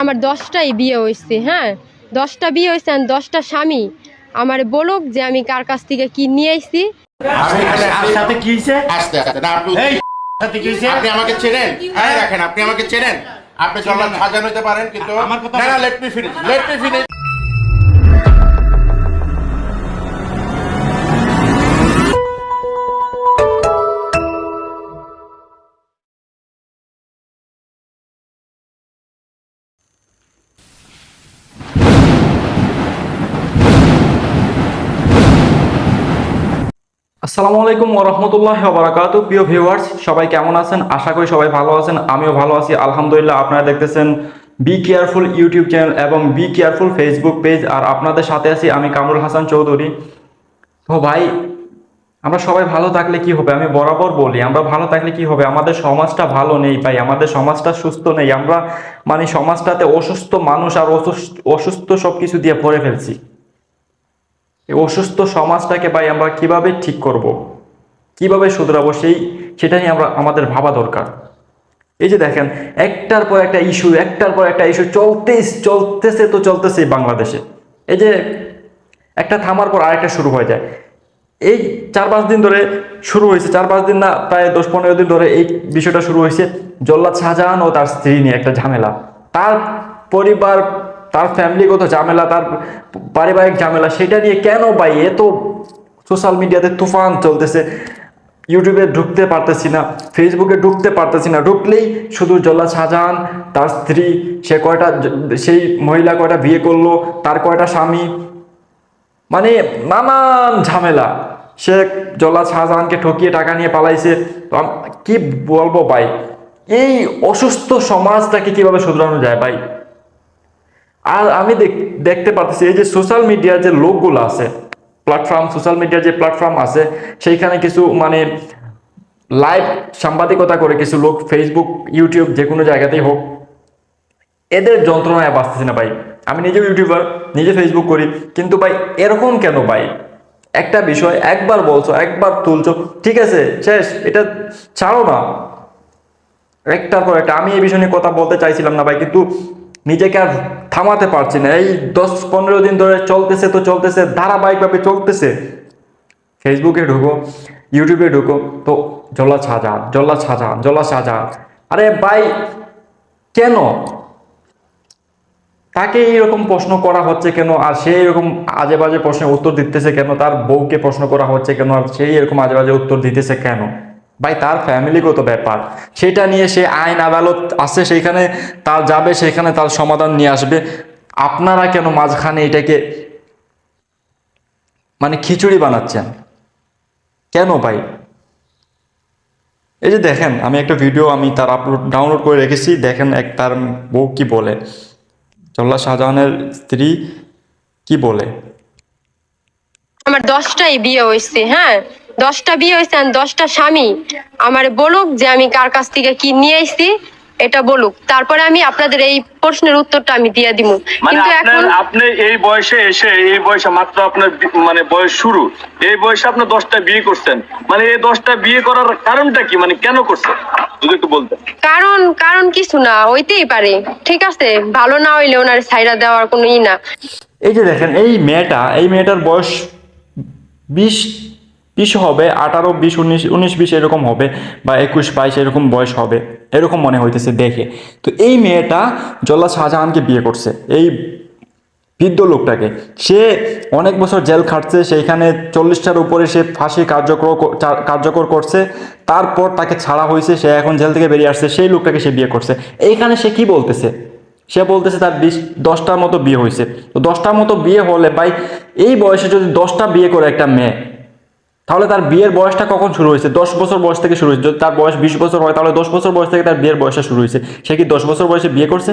আমার 10টাই বিয়ে হয়েছে, হ্যাঁ 10টা বিয়ে হয়েছে আর 10টা স্বামী আমার বলুক যে আমি কার কাছ থেকে কি নিয়ে আইছি। আপনি আমাকে চেনেন? রাখেন, আপনি আমাকে চেনেন? আপনি জল্লাদ সাজান হইতে পারেন, কিন্তু লেট মি ফিনিশ। আসসালামু আলাইকুম ওয়া রাহমাতুল্লাহি ওয়া বারাকাতুহু। প্রিয় ভিউয়ার্স, সবাই কেমন আছেন? আশা করি সবাই ভালো আছেন। আমিও ভালো আছি আলহামদুলিল্লাহ। আপনারা দেখতেছেন বি কেয়ারফুল ইউটিউব চ্যানেল এবং বি কেয়ারফুল ফেসবুক পেজ, আর আপনাদের সাথে আছি আমি কামরুল হাসান চৌধুরী। তো ভাই, আমরা সবাই ভালো থাকলে কি হবে? আমি বরাবর বলি, আমরা ভালো থাকলে কি হবে? আমাদের সমাজটা ভালো নেই ভাই, আমাদের সমাজটা সুস্থ নেই। আমরা সমাজটাতে অসুস্থ মানুষ আর অসুস্থ সব কিছু দিয়ে ভরে ফেলছি। এই অসুস্থ সমাজটাকে ভাই আমরা কিভাবে ঠিক করব, কিভাবে শুধরাবো, সেটা নিয়ে আমাদের ভাবা দরকার। এই যে দেখেন, একটার পর একটা ইস্যু চলতেছে বাংলাদেশে। এই যে একটা থামার পর আরেকটা শুরু হয়ে যায়। এই 4-5 দিন ধরে শুরু হয়েছে, 4-5 দিন না, প্রায় 10-15 দিন ধরে এই বিষয়টা শুরু হয়েছে। জল্লাদ শাহজাহান ও তার স্ত্রী নিয়ে একটা ঝামেলা, তার পরিবার, তার ফ্যামিলিগত ঝামেলা, তার পারিবারিক ঝামেলা। সেটা নিয়ে কেন ভাই এত সোশ্যাল মিডিয়াতে তুফান চলতেছে? ইউটিউবে ঢুকতে পারতেছি না, ফেসবুকে ঢুকতে পারতেছি না, ঢুকলেই শুধু জল্লাদ শাহজাহান, তার স্ত্রী, সেই মহিলা কয়টা বিয়ে করলো, তার কয়টা স্বামী, নানান ঝামেলা। সে জল্লাদ শাহজাহানকে ঠকিয়ে টাকা নিয়ে পালাইছে। তো কি বলবো ভাই, এই অসুস্থ সমাজটাকে কিভাবে শুধরানো যায় ভাই? আর আমি দেখতে পাচ্ছি এই যে সোশ্যাল মিডিয়ার যে লোকগুলো আছে, সোশ্যাল মিডিয়ার যে প্ল্যাটফর্ম আছে, সেইখানে কিছু লাইভ সাংবাদিকতা করে কিছু লোক, ফেসবুক, ইউটিউব, যে কোনো জায়গাতেই হোক, এদের যন্ত্রণায় বাঁচতেছি না ভাই। আমি নিজেও ইউটিউবার, নিজে ফেসবুক করি, কিন্তু ভাই এরকম কেন ভাই? একটা বিষয় একবার বলছো, একবার তুলছো, ঠিক আছে, শেষ, এটা ছাড়ো না। একটার পর একটা আমি এই বিষয় নিয়ে কথা বলতে চাইছিলাম না ভাই, কিন্তু নিজেকে আর থামাতে পারছি না। এই 10-15 দিন ধরে চলতেছে, ধারাবাহিকভাবে চলতেছে। ফেসবুকে ঢুকো, ইউটিউবে ঢুকো, তো জল্লাদ শাহজাহান। আরে ভাই, কেন তাকে এইরকম প্রশ্ন করা হচ্ছে কেন? আর সে এরকম আজে বাজে প্রশ্নের উত্তর দিতেছে কেন? তার বউকে প্রশ্ন করা হচ্ছে কেন? আর সেই এরকম আজে বাজে উত্তর দিতেছে কেন? ভাই, তার ফ্যামিলিগত ব্যাপার, সেটা নিয়ে সে আইন আদালত আছে, সেইখানে তার যাবে, সেখানে তার সমাধান নিয়ে আসবে। আপনারা কেন মাঝখানে এটাকে খিচুড়ি বানাচ্ছেন কেন ভাই? এই যে দেখেন, আমি একটা ভিডিও তার ডাউনলোড করে রেখেছি, দেখেন তার বউ কি বলে, জল্লাদ শাহজাহানের স্ত্রী কি বলে। আমার 10টাই বিয়ে হয়েছে, হ্যাঁ 10টা বিয়ে হয়েছে আর 10টা স্বামী আমার বলুক যে আমি কার কাছ থেকে কি নিয়ে আইছি, এটা বলুক, তারপরে আমি আপনাদের এই প্রশ্নের উত্তরটা আমি দিয়ে দিব। কিন্তু এখন আপনি এই বয়সে এসে, এই বয়সে মাত্র আপনার বয়স শুরু, এই বয়সে আপনি 10টা বিয়ে করছেন, এই 10টা বিয়ে করার কারণটা কি? কেন করছেন যদি একটু বলতেন। কারণ কিছু না, হইতেই পারে, ঠিক আছে, ভালো না হইলে ওনার ছাইরা দেওয়ার কোনো না। এই যে দেখেন, এই মেয়েটার বয়স 20 হবে, 18, 20, 19, 20 এরকম হবে, বা 21, 22 এরকম বয়স হবে, এরকম মনে হইতেছে দেখে। তো এই মেয়েটা জল্লাদ শাহজাহানকে বিয়ে করছে, এই বৃদ্ধ লোকটাকে। সে অনেক বছর জেল খাটছে, সেইখানে 40টার উপরে সে ফাঁসি কার্যকর করছে। তারপর তাকে ছাড়া হয়েছে, সে এখন জেল থেকে বেরিয়ে আসছে, সেই লোকটাকে সে বিয়ে করছে। এইখানে সে কি বলতেছে? সে বলতেছে তার 10টার মতো বিয়ে হয়েছে। তো 10টার মতো বিয়ে হলে ভাই, এই বয়সে যদি 10টা বিয়ে করে একটা মেয়ে, তাহলে তার বিয়ের বয়সটা কখন শুরু হয়েছে? 10 বছর বয়স থেকে শুরু হয়েছে। যদি তার বয়স 20 বছর হয়, তাহলে 10 বছর বয়স থেকে তার বিয়ের বয়সটা শুরু হয়েছে। সে কি 10 বছর বয়সে বিয়ে করছে?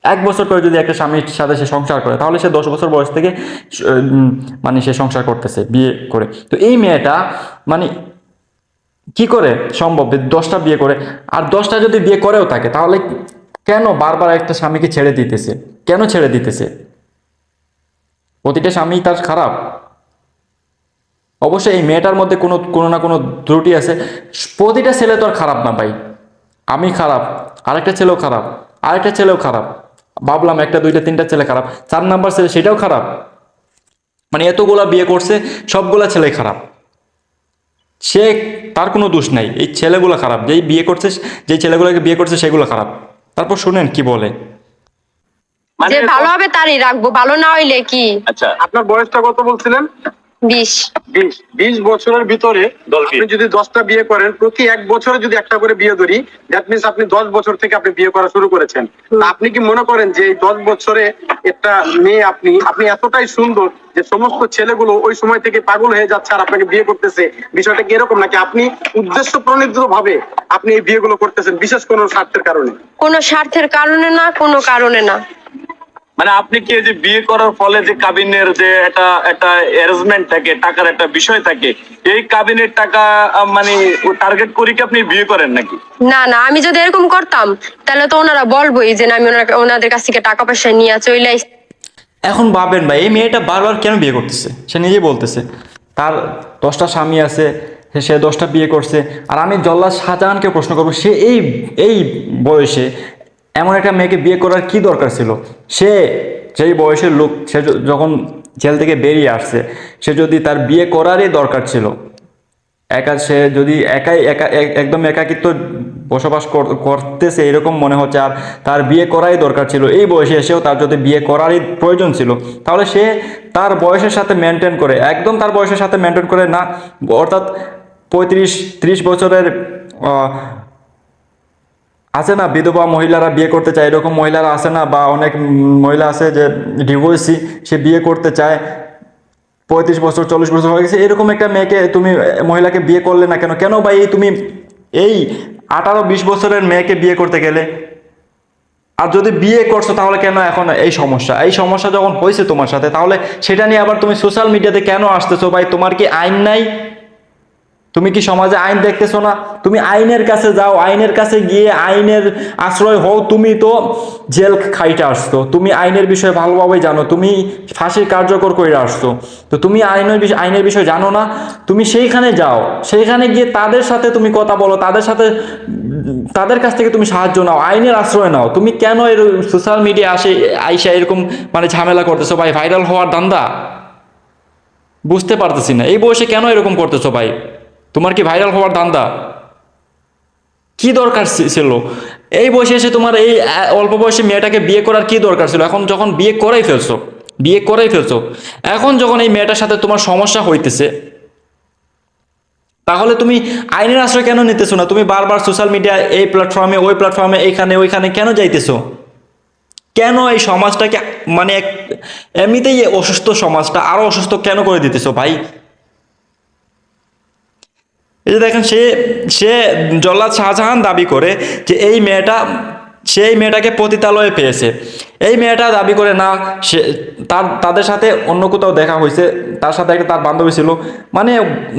1 বছর করে যদি একটা স্বামীর সাথে সে সংসার করে, তাহলে সে 10 বছর বয়স থেকে সে সংসার করতেছে বিয়ে করে। তো এই মেয়েটা কি করে সম্ভব 10টা বিয়ে করে? আর 10টা যদি বিয়ে করেও থাকে, তাহলে কেন বারবার একটা স্বামীকে ছেড়ে দিতেছে? কেন ছেড়ে দিতেছে? প্রতিটা স্বামী তার খারাপ? অবশ্যই এই মেয়েটার মধ্যে কোনো না কোনো ত্রুটি আছে। প্রতিটা ছেলে তো আর খারাপ না ভাই। আমি খারাপ, আরেকটা ছেলেও খারাপ, আরেকটা ছেলেও খারাপ, ভাবলাম একটা দুইটা তিনটা ছেলে খারাপ, 4 নাম্বার ছেলে সেটাও খারাপ, মানে এতগুলা বিয়ে করছে সবগুলা ছেলে খারাপ। সে তার কোনো দোষ নাই, এই ছেলেগুলো খারাপ, যেই বিয়ে করছে, যেই ছেলেগুলোকে বিয়ে করছে সেগুলো খারাপ। তারপর শুনেন কি বলে। মানে যে ভালো হবে তারই রাখবো, ভালো না হইলে কি? আচ্ছা, আপনার বয়সটা কত বলছিলেন? 20। 20 বছরের ভিতরে আপনি যদি 10টা বিয়ে করেন, প্রতি 1 বছরে যদি একটা করে বিয়ে ধরি, দ্যাট মিনস আপনি 10 বছর থেকে আপনি বিয়ে করা শুরু করেছেন। তা আপনি কি মনে করেন যে এই 10 বছরে একটা মেয়ে আপনি এতটাই সুন্দর যে সমস্ত ছেলেগুলো ওই সময় থেকে পাগল হয়ে যাচ্ছে আর আপনাকে বিয়ে করতেছে? বিষয়টা কি এরকম, নাকি আপনি উদ্দেশ্য প্রণোদিত ভাবে আপনি এই বিয়েগুলো করতেছেন বিশেষ কোনো স্বার্থের কারণে? কোনো স্বার্থের কারণে না, কোনো কারণে না। মানে আপনি কি এই যে বিয়ে করার ফলে যে কাবিনের যে একটা অ্যারেঞ্জমেন্ট থাকে, টাকার একটা বিষয় থাকে, এই কাবিনের টাকা মানে টার্গেট করে কি আপনি বিয়ে করেন নাকি? না না, আমি যদি এরকম করতাম তাহলে তো ওনারা বলবোই যে না, আমি ওনাদের কাছ থেকে টাকা পয়সা নিয়ে চলে আসছি। এখন ভাবেন ভাই, এই মেয়েটা বারবার কেন বিয়ে করতেছে? সে নিজেই বলতেছে তার 10টা স্বামী আছে, সে 10টা বিয়ে করছে। আর আমি জল্লাদ শাহজাহানকে প্রশ্ন করবো, সে এই বয়সে এমন একটা মেয়েকে বিয়ে করার কি দরকার ছিল? সে যেই বয়সের লোক, সে যখন জেল থেকে বেরিয়ে আসছে, সে যদি তার বিয়ে করারই দরকার ছিল, সে যদি একদম একাকিত্ব বসবাস করতেছে এরকম মনে হচ্ছে, আর তার বিয়ে করাই দরকার ছিল, এই বয়সে এসেও তার যদি বিয়ে করারই প্রয়োজন ছিল, তাহলে সে তার বয়সের সাথে মেনটেন করে, একদম তার বয়সের সাথে মেনটেন করে না, অর্থাৎ 35-30 বছরের আছে না বিধবা মহিলারা বিয়ে করতে চায়, এরকম মহিলারা আছে না, বা অনেক মহিলা আছে যে ডিভোর্সি, সে বিয়ে করতে চায়, 35 বছর 40 বছর হয়ে গেছে, এরকম একটা মেয়েকে তুমি মহিলাকে বিয়ে করলে না কেন? কেন ভাই তুমি এই 18-20 বছরের মেয়েকে বিয়ে করতে গেলে? আর যদি বিয়ে করছো তাহলে কেন এখন এই সমস্যা যখন হয়েছে তোমার সাথে, তাহলে সেটা নিয়ে আবার তুমি সোশ্যাল মিডিয়াতে কেন আসতেছো ভাই? তোমার কি আইন নাই? তুমি কি সমাজে আইন দেখতেছো না? তুমি আইনের কাছে যাও, আইনের কাছে গিয়ে আইনের আশ্রয় হও। তুমি তো জেল খাইতে আসছো, তুমি আইনের বিষয়ে ভালোভাবে জানো, তুমি ফাঁসির কার্যকর করে আসছো, তো তুমি আইনের বিষয় জানো না? তুমি সেইখানে যাও, সেইখানে গিয়ে তাদের সাথে তুমি কথা বলো, তাদের কাছ থেকে তুমি সাহায্য নাও, আইনের আশ্রয় নাও। তুমি কেন এর সোশ্যাল মিডিয়া আইসা এরকম মানে ঝামেলা করতেছো ভাই? ভাইরাল হওয়ার ধান্দা বুঝতে পারতেছি না, এই বয়সে কেন এরকম করতেছো ভাই? তোমার কি ভাইরাল হওয়ার ধান্দা? কি দরকার ছিল এই বয়সে এসে তোমার এই অল্প বয়সে মেয়েটাকে বিয়ে করার কি দরকার ছিল? এখন যখন বিয়ে করাই ফেলছো, এখন যখন এই মেয়েটার সাথে তোমার সমস্যা হইতেছে, তাহলে তুমি আইনের আশ্রয় কেন নিতেছো না? তুমি বারবার সোশ্যাল মিডিয়া এই প্ল্যাটফর্মে ওই প্ল্যাটফর্মে এইখানে ওইখানে কেন যাইতেছো? কেন এই সমাজটাকে মানে এমনিতেই অসুস্থ সমাজটা আরো অসুস্থ কেন করে দিতেছো ভাই? এই যে দেখেন, সে জল্লাদ শাহজাহান দাবি করে যে সেই মেয়েটাকে পতিতালয়ে পেয়েছে। এই মেয়েটা দাবি করে না, সে তাদের সাথে অন্য কোথাও দেখা হয়েছে, তার সাথে একটা তার বান্ধবী ছিল, মানে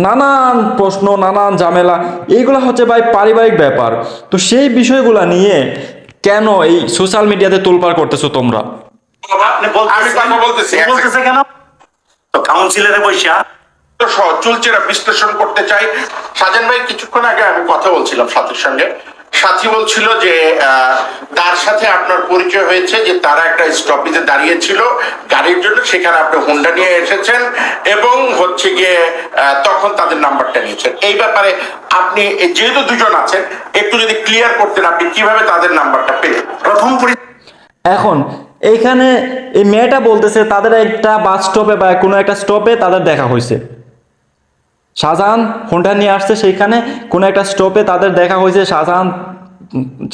নানান প্রশ্ন, নানান ঝামেলা, এইগুলো হচ্ছে ভাই পারিবারিক ব্যাপার। তো সেই বিষয়গুলো নিয়ে কেন এই সোশ্যাল মিডিয়াতে তোলপাড় করতেছো তোমরা? আমি কথা বলতেছি কেন তো কাউন্সিলরে বসে চুলচেরা বিশ্লেষণ করতে চাই। সাজান ভাই, কিছুক্ষণ আগে আমি কথা বলছিলাম সাথীর সঙ্গে, সাথী বলছিল যে তার সাথে আপনার পরিচয় হয়েছে, যে তারা একটা স্টপেজে দাঁড়িয়েছিল গাড়ির জন্য, সেখানে আপনি হোন্ডা নিয়ে এসেছেন এবং হচ্ছে গিয়ে তখন তাদের নাম্বারটা নিয়েছেন। এই ব্যাপারে আপনি যেহেতু দুজন আছেন, একটু যদি ক্লিয়ার করতেন আপনি কিভাবে তাদের নাম্বারটা পেলেন? প্রথম এখন এইখানে এই মেয়েটা বলতেছে তাদের একটা বাস স্টপে বা কোনো একটা স্টপে তাদের দেখা হয়েছে, শাহজাহান হোন্ডা নিয়ে আসছে, সেইখানে কোনো একটা স্টপে তাদের দেখা হয়েছে। শাহজাহান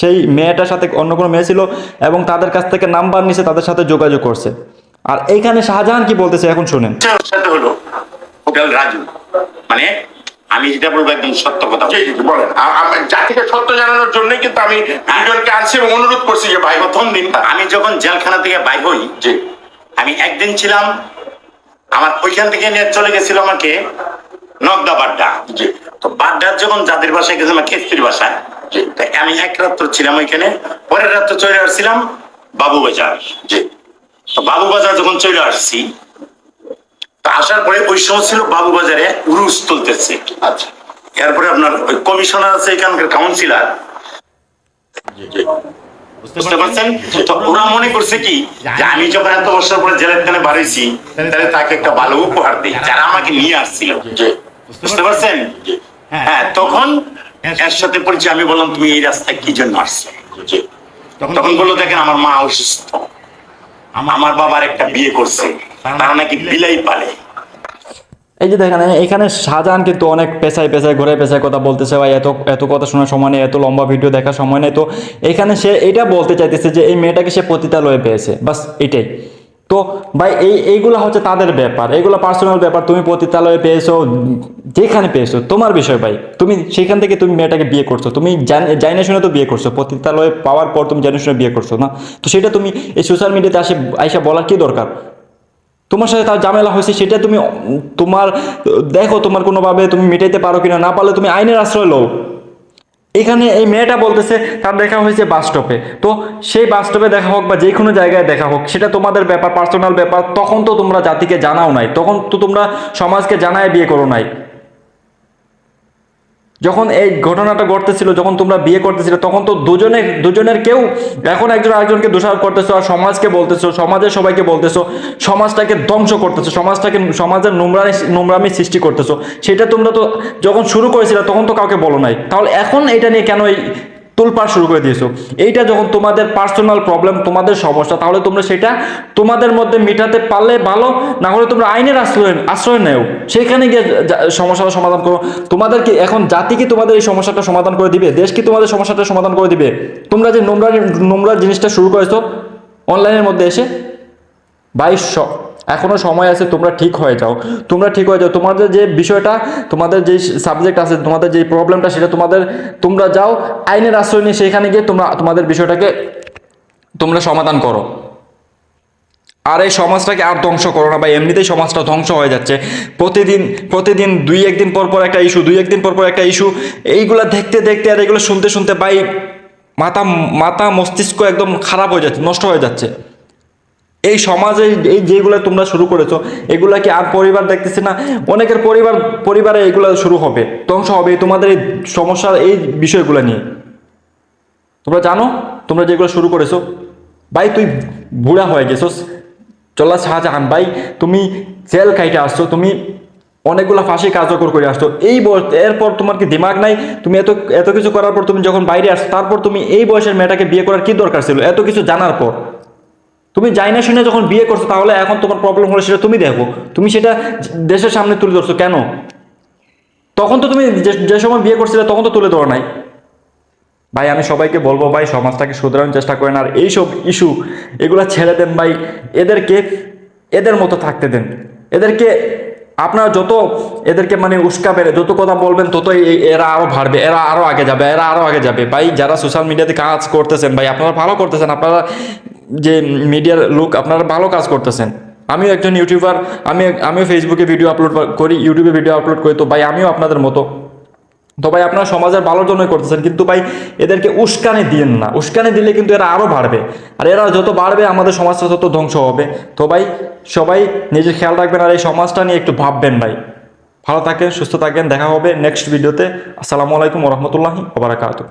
সেই মেয়েটার সাথে অন্য কোনো মেয়ে ছিল এবং তাদের কাছ থেকে নাম্বার নিছে, তাদের সাথে যোগাযোগ করছে। আর এইখানে শাহজাহান কি বলতেছে এখন শুনেন। সাথে হলো হোটেল রাজু, মানে আমি যেটা বলবো একদম সত্য কথা। বলেন, জাতিকে সত্য জানানোর জন্যই কিন্তু আমি দুজনকে আনছি এবং অনুরোধ করছি যে ভাই, প্রথম দিন আমি যখন জেলখানা থেকে বাইর হই, জি, আমি একদিন ছিলাম, আমার ওইখান থেকে নিয়ে চলে গেছিল আমাকে নগদা বাড্ডা। জি, তো বাড্ডার যখন যাদের বাসায় গেছিলাম কেস্তির বাসায়, তো আমি এক রাত্র ছিলাম ওইখানে, পরের রাত্র চলে আসছিলাম বাবুবাজার। জি, তো বাবুবাজার যখন চলে আসছি, তো আসার পরে ওই সময় ছিল বাবুবাজারে উরুস তুলতেছে। আচ্ছা, এরপরে আপনার ওই কমিশনার আছে এখানকার কাউন্সিলর, বুঝতে পারছেন? তো ওরা মনে করছে কি যে আমি যখন এত বছর পরে জেলের খানে বাড়িয়েছি তাহলে তাকে একটা ভালো উপহার দিই, যারা আমাকে নিয়ে আসছিল। বুঝতে পারছেন? হ্যাঁ, তখন এর সাথে পরিচয়। আমি বললাম তুমি এই রাস্তায় কি জন্য আসছো? তখন বললো দেখেন আমার মা অসুস্থ, আমার বাবার একটা বিয়ে করছে, তারা নাকি বিলাই পালে। এই যে দেখেন এখানে শাহজাহান কিন্তু অনেক পেশায় ঘুরে পেশায় কথা বলতেছে ভাই, এত কথা শোনার সময় নেই, এত লম্বা ভিডিও দেখার সময় নেই। তো এখানে সে এটা বলতে চাইতেছে যে এই মেয়েটাকে সে পতিতালয়ে পেয়েছে, বাস এটাই। তো ভাই এইগুলা হচ্ছে তাদের ব্যাপার, এইগুলো পার্সোনাল ব্যাপার। তুমি পতিতালয়ে পেয়েছো, যেখানে পেয়েছো তোমার বিষয় ভাই। তুমি সেখান থেকে তুমি মেয়েটাকে বিয়ে করছো, তুমি জানি না শুনে তো বিয়ে করছো, পতিতালয়ে পাওয়ার পর তুমি জানি শুনে বিয়ে করছো না। তো সেটা তুমি এই সোশ্যাল মিডিয়াতে আইসা বলার কি দরকার? তোমার সাথে তার ঝামেলা হয়েছে, সেটা তুমি তোমার দেখো তোমার কোনোভাবে তুমি মেটাইতে পারো কিনা, না পারলে তুমি আইনের আশ্রয় লও। এখানে এই মেয়েটা বলতেছে তার দেখা হয়েছে বাস স্টপে, তো সেই বাস স্টপে দেখা হোক বা যে কোনো জায়গায় দেখা হোক, সেটা তোমাদের ব্যাপার, পার্সোনাল ব্যাপার। তখন তো তোমরা জাতিকে জানাও নাই, তখন তো তোমরা সমাজকে জানায় বিয়ে করো নাই। যখন এই ঘটনাটা ঘটতেছিল, যখন তোমরা বিয়ে করতেছিল, তখন তো দুজনের কেউ, এখন একজন আরেকজনকে দোষারোপ করতেছো আর সমাজকে বলতেছো, সমাজের সবাইকে বলতেছো, সমাজটাকে ধ্বংস করতেছো, সমাজের নোংরামি সৃষ্টি করতেছো। সেটা তোমরা তো যখন শুরু করেছিলে তখন তো কাউকে বলো নাই, তাহলে এখন এটা নিয়ে কেন এই তোলপাড় শুরু করে দিয়েছো? এইটা যখন তোমাদের পার্সোনাল প্রবলেম, তোমাদের সমস্যা, তাহলে তোমরা সেটা তোমাদের মধ্যে মেটাতে পারলে ভালো, না হলে তোমরা আইনের আশ্রয় নেও, সেখানে গিয়ে সমস্যাটা সমাধান করো। তোমাদের কি এখন জাতি কি তোমাদের এই সমস্যাটা সমাধান করে দিবে? দেশ কি তোমাদের সমস্যাটা সমাধান করে দিবে? তোমরা যে নোংরা জিনিসটা শুরু করেছো অনলাইনের মধ্যে এসে, ভাই এখনো সময় আছে, তোমরা ঠিক হয়ে যাও, তোমাদের যে বিষয়টা, তোমাদের যে সাবজেক্ট আছে, তোমাদের যে প্রবলেমটা, সেটা তোমরা যাও আইনের আশ্রয় নিয়ে, সেখানে গিয়ে তোমাদের বিষয়টাকে তোমরা সমাধান করো। আর এই সমাজটাকে আর ধ্বংস করো না ভাই, এমনিতেই সমাজটা ধ্বংস হয়ে যাচ্ছে। প্রতিদিন দুই একদিন পর একটা ইস্যু, এইগুলা দেখতে আর এগুলো শুনতে ভাই মাথা মস্তিষ্ক একদম খারাপ হয়ে যাচ্ছে, নষ্ট হয়ে যাচ্ছে। এই সমাজে এই যেগুলো তোমরা শুরু করেছো, এগুলা কি আর পরিবার দেখতেছে না? অনেকের পরিবারে এগুলো শুরু হবে, ধ্বংস হবে তোমাদের এই সমস্যার এই বিষয়গুলো নিয়ে। তোমরা জানো তোমরা যেগুলো শুরু করেছো, ভাই তুই বুড়া হয়ে গেছোস, চলা শাহজাহান ভাই, তুমি জেল খাইতে আসছো, তুমি অনেকগুলো ফাঁসি কার্যকর করে আসছো, এরপর তোমার কি দিমাগ নাই? তুমি এত কিছু করার পর তুমি যখন বাইরে আসছো, তারপর তুমি এই বয়সের মেয়েটাকে বিয়ে করার কি দরকার ছিল? এত কিছু জানার পর তুমি যাই না শুনে যখন বিয়ে করছো, তাহলে এখন তোমার প্রবলেম হলো সেটা তুমি দেখো, তুমি সেটা দেশের সামনে তুলে ধরছো কেন? তখন তো তুমি যে সময় বিয়ে করছিলে তখন তো তুলে ধরো নাই। ভাই আমি সবাইকে বলবো ভাই, সমাজটাকে শুধরানোর চেষ্টা করেন, আর এইসব ইস্যু এগুলা ছেড়ে দেন ভাই, এদের মতো থাকতে দেন। আপনারা এদেরকে মানে উস্কাবেন, যত কথা বলবেন তত এরা আরো বাড়বে, এরা আরো আগে যাবে ভাই। যারা সোশ্যাল মিডিয়াতে কাজ করতেছেন ভাই, আপনারা ভালো করতেছেন, আপনারা যে মিডিয়ার লোক, আপনারা ভালো কাজ করতেছেন। আমিও একজন ইউটিউবার, আমিও ফেসবুকে ভিডিও আপলোড করি, ইউটিউবে ভিডিও আপলোড করি, তো ভাই আমিও আপনাদের মতো। তো ভাই আপনারা সমাজের ভালোর জন্যই করতেছেন, কিন্তু ভাই এদেরকে উস্কানি দিন না, উস্কানি দিলে কিন্তু এরা আরো বাড়বে, আর এরা যত বাড়বে আমাদের সমাজটা তত ধ্বংস হবে। তো ভাই সবাই নিজের খেয়াল রাখবেন, আর এই সমাজটা নিয়ে একটু ভাববেন ভাই। ভালো থাকেন, সুস্থ থাকেন, দেখা হবে নেক্সট ভিডিওতে। আসসালামু আলাইকুম ওয়া রাহমাতুল্লাহি ওয়া বারাকাতুহু।